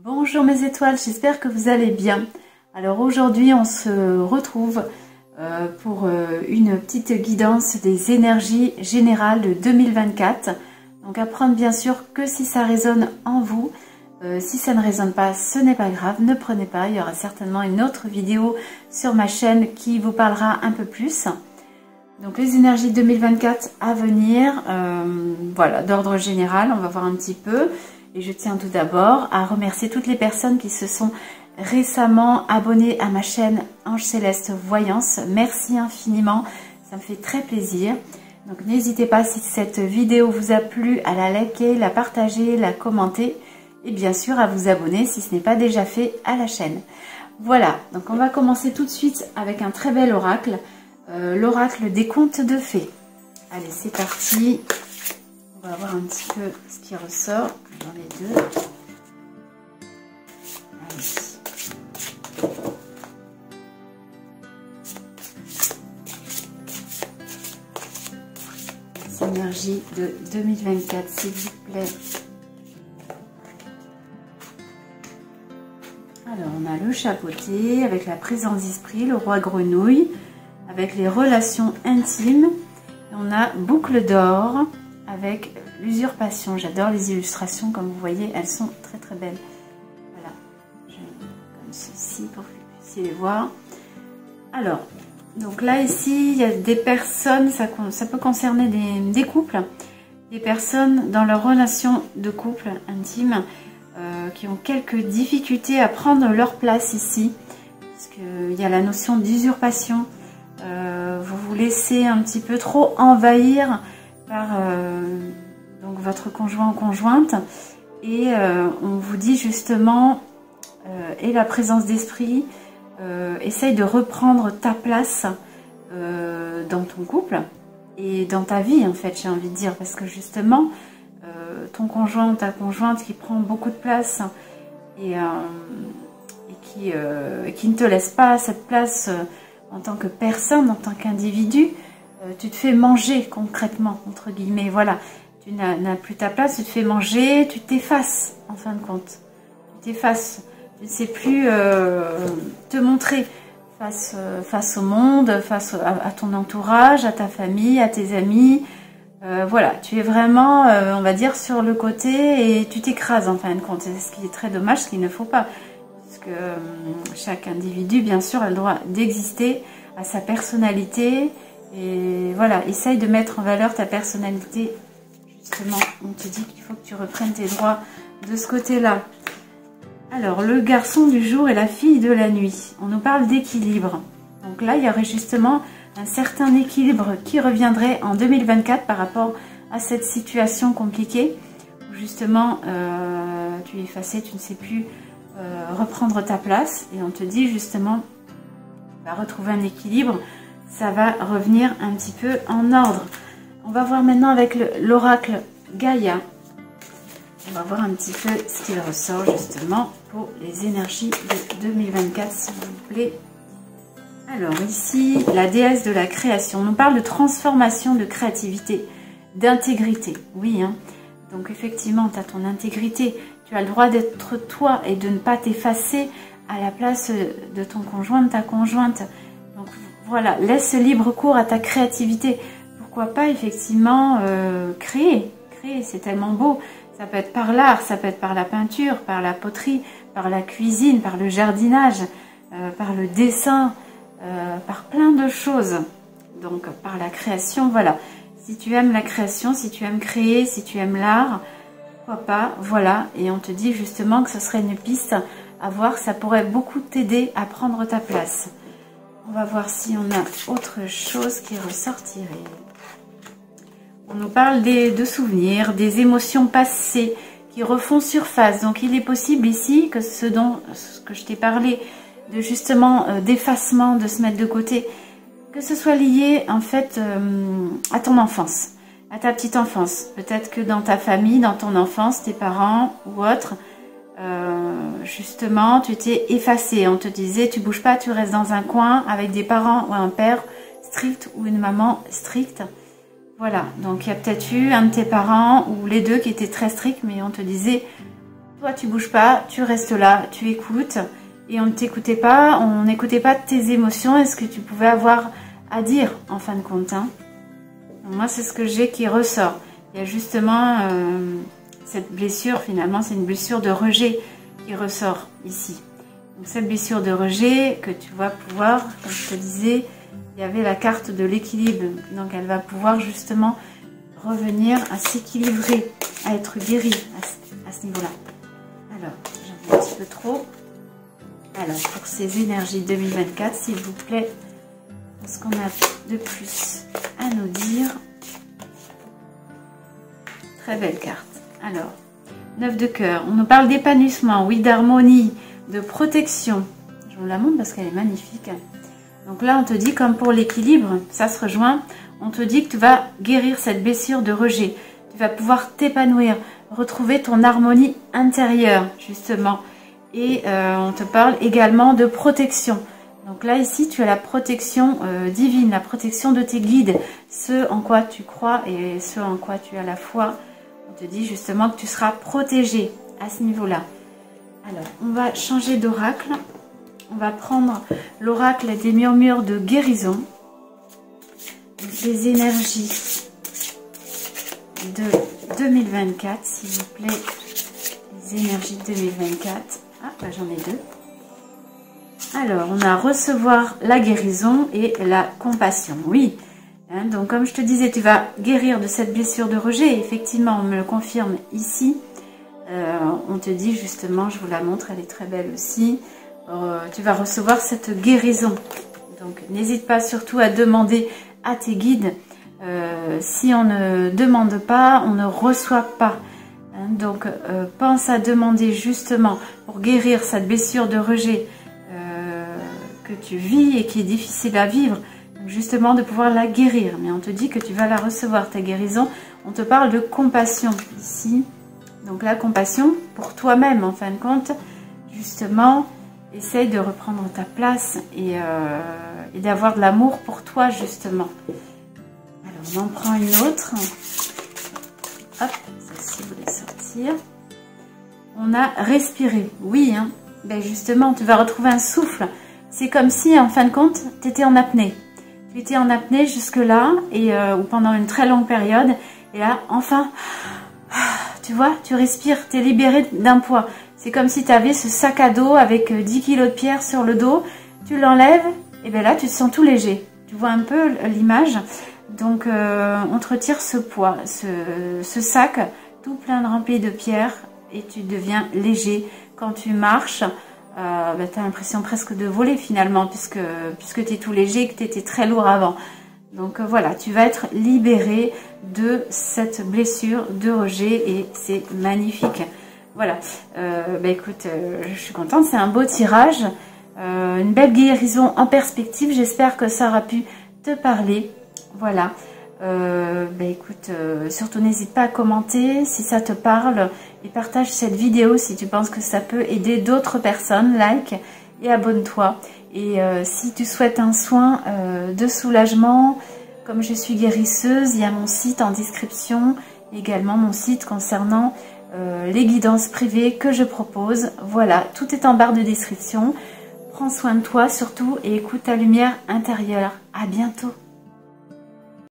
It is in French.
Bonjour mes étoiles, j'espère que vous allez bien. Alors aujourd'hui on se retrouve pour une petite guidance des énergies générales de 2024. Donc à prendre bien sûr que si ça résonne en vous. Si ça ne résonne pas, ce n'est pas grave, ne prenez pas. Il y aura certainement une autre vidéo sur ma chaîne qui vous parlera un peu plus. Donc les énergies 2024 à venir, voilà, d'ordre général, on va voir un petit peu. Et je tiens tout d'abord à remercier toutes les personnes qui se sont récemment abonnées à ma chaîne Ange Céleste Voyance. Merci infiniment, ça me fait très plaisir. Donc n'hésitez pas, si cette vidéo vous a plu, à la liker, la partager, la commenter. Et bien sûr à vous abonner si ce n'est pas déjà fait à la chaîne. Voilà, donc on va commencer tout de suite avec un très bel oracle. L'oracle des contes de fées. Allez, c'est parti. On va voir un petit peu ce qui ressort dans les deux. Allez. Énergie de 2024, s'il vous plaît. Alors, on a le chapeauté avec la présence d'esprit, le roi grenouille, avec les relations intimes. Et on a boucle d'or avec l'usurpation. J'adore les illustrations, comme vous voyez, elles sont très très belles. Voilà, je mets comme ceci pour que vous puissiez les voir. Alors, donc là ici, il y a des personnes, ça peut concerner des couples, des personnes dans leur relation de couple intime, qui ont quelques difficultés à prendre leur place ici, parce qu'il y a la notion d'usurpation. Vous vous laissez un petit peu trop envahir par donc votre conjoint ou conjointe, et on vous dit justement, et la présence d'esprit, essaye de reprendre ta place dans ton couple et dans ta vie, en fait, j'ai envie de dire, parce que justement ton conjoint ou ta conjointe qui prend beaucoup de place et qui ne te laisse pas cette place en tant que personne, en tant qu'individu, tu te fais manger concrètement, entre guillemets, voilà, tu n'as plus ta place, tu te fais manger, tu t'effaces en fin de compte, tu t'effaces, tu ne sais plus te montrer face au monde, face à ton entourage, à ta famille, à tes amis. Voilà, tu es vraiment, on va dire, sur le côté et tu t'écrases en fin de compte. C'est ce qui est très dommage, ce qu'il ne faut pas. Parce que chaque individu, bien sûr, a le droit d'exister, à sa personnalité. Et voilà, essaye de mettre en valeur ta personnalité. Justement, on te dit qu'il faut que tu reprennes tes droits de ce côté-là. Alors, le garçon du jour et la fille de la nuit. On nous parle d'équilibre. Donc là, il y aurait justement un certain équilibre qui reviendrait en 2024 par rapport à cette situation compliquée où justement tu es effacé, tu ne sais plus reprendre ta place, et on te dit justement va retrouver un équilibre, ça va revenir un petit peu en ordre. On va voir maintenant avec l'oracle Gaïa. On va voir un petit peu ce qu'il ressort justement pour les énergies de 2024, s'il vous plaît. Alors ici, la déesse de la création, on nous parle de transformation, de créativité, d'intégrité. Oui, hein. Donc effectivement, tu as ton intégrité, tu as le droit d'être toi et de ne pas t'effacer à la place de ton conjoint, de ta conjointe. Donc voilà, laisse libre cours à ta créativité. Pourquoi pas effectivement créer, c'est tellement beau. Ça peut être par l'art, ça peut être par la peinture, par la poterie, par la cuisine, par le jardinage, par le dessin. Par plein de choses, donc par la création, voilà. Si tu aimes la création, si tu aimes créer, si tu aimes l'art, pourquoi pas, voilà. Et on te dit justement que ce serait une piste à voir, ça pourrait beaucoup t'aider à prendre ta place. On va voir si on a autre chose qui ressortirait. On nous parle de souvenirs, des émotions passées qui refont surface. Donc il est possible ici que ce que je t'ai parlé, de justement d'effacement, de se mettre de côté, que ce soit lié en fait à ton enfance, à ta petite enfance. Peut-être que dans ta famille, dans ton enfance, tes parents ou autres, justement, tu t'es effacé. On te disait, tu bouges pas, tu restes dans un coin avec des parents ou un père strict ou une maman stricte. Voilà, donc il y a peut-être eu un de tes parents ou les deux qui étaient très stricts, mais on te disait, toi tu bouges pas, tu restes là, tu écoutes et on ne t'écoutait pas, on n'écoutait pas tes émotions et ce que tu pouvais avoir à dire en fin de compte. Hein. Moi c'est ce que j'ai qui ressort. Il y a justement cette blessure, finalement c'est une blessure de rejet qui ressort ici. Donc cette blessure de rejet que tu vas pouvoir, comme je te disais, il y avait la carte de l'équilibre, donc elle va pouvoir justement revenir à s'équilibrer, à être guérie à ce niveau-là. Alors, j'en ai un petit peu trop. Alors, pour ces énergies 2024, s'il vous plaît, qu'est-ce qu'on a de plus à nous dire? Très belle carte. Alors, 9 de cœur. On nous parle d'épanouissement, oui, d'harmonie, de protection. Je vous la montre parce qu'elle est magnifique. Donc là, on te dit, comme pour l'équilibre, ça se rejoint, on te dit que tu vas guérir cette blessure de rejet. Tu vas pouvoir t'épanouir, retrouver ton harmonie intérieure, justement. Et on te parle également de protection. Donc là, ici, tu as la protection divine, la protection de tes guides, ce en quoi tu crois et ce en quoi tu as la foi. On te dit justement que tu seras protégé à ce niveau-là. Alors, on va changer d'oracle. On va prendre l'oracle des murmures de guérison. Les énergies de 2024, s'il vous plaît. Les énergies de 2024. Ah, bah, j'en ai deux. Alors, on a recevoir la guérison et la compassion. Oui, hein, donc comme je te disais, tu vas guérir de cette blessure de rejet. Effectivement, on me le confirme ici. On te dit justement, je vous la montre, elle est très belle aussi. Tu vas recevoir cette guérison. Donc, n'hésite pas surtout à demander à tes guides. Si on ne demande pas, on ne reçoit pas. Hein, donc, pense à demander justement pour guérir cette blessure de rejet que tu vis et qui est difficile à vivre. Donc, justement, de pouvoir la guérir. Mais on te dit que tu vas la recevoir, ta guérison. On te parle de compassion ici. Donc, la compassion pour toi-même, en fin de compte, justement. Essaye de reprendre ta place et d'avoir de l'amour pour toi, justement. Alors, on en prend une autre. Hop, celle-ci voulait sortir. On a respiré. Oui, hein. Ben justement, tu vas retrouver un souffle. C'est comme si, en fin de compte, tu étais en apnée. Tu étais en apnée jusque-là, ou pendant une très longue période. Et là, enfin, tu vois, tu respires, tu es libéré d'un poids. C'est comme si tu avais ce sac à dos avec 10 kilos de pierre sur le dos. Tu l'enlèves, et bien là, tu te sens tout léger. Tu vois un peu l'image. Donc, on te retire ce poids, ce sac tout plein de rempli de pierre. Et tu deviens léger. Quand tu marches, tu as l'impression presque de voler finalement, puisque tu es tout léger et que tu étais très lourd avant. Donc voilà, tu vas être libéré de cette blessure de rejet et c'est magnifique. Voilà, écoute, je suis contente, c'est un beau tirage, une belle guérison en perspective, j'espère que ça aura pu te parler. Voilà, écoute, surtout n'hésite pas à commenter si ça te parle et partage cette vidéo si tu penses que ça peut aider d'autres personnes, like et abonne-toi. Et si tu souhaites un soin de soulagement, comme je suis guérisseuse, il y a mon site en description, également mon site concernant les guidances privées que je propose. Voilà, tout est en barre de description. Prends soin de toi surtout et écoute ta lumière intérieure. À bientôt.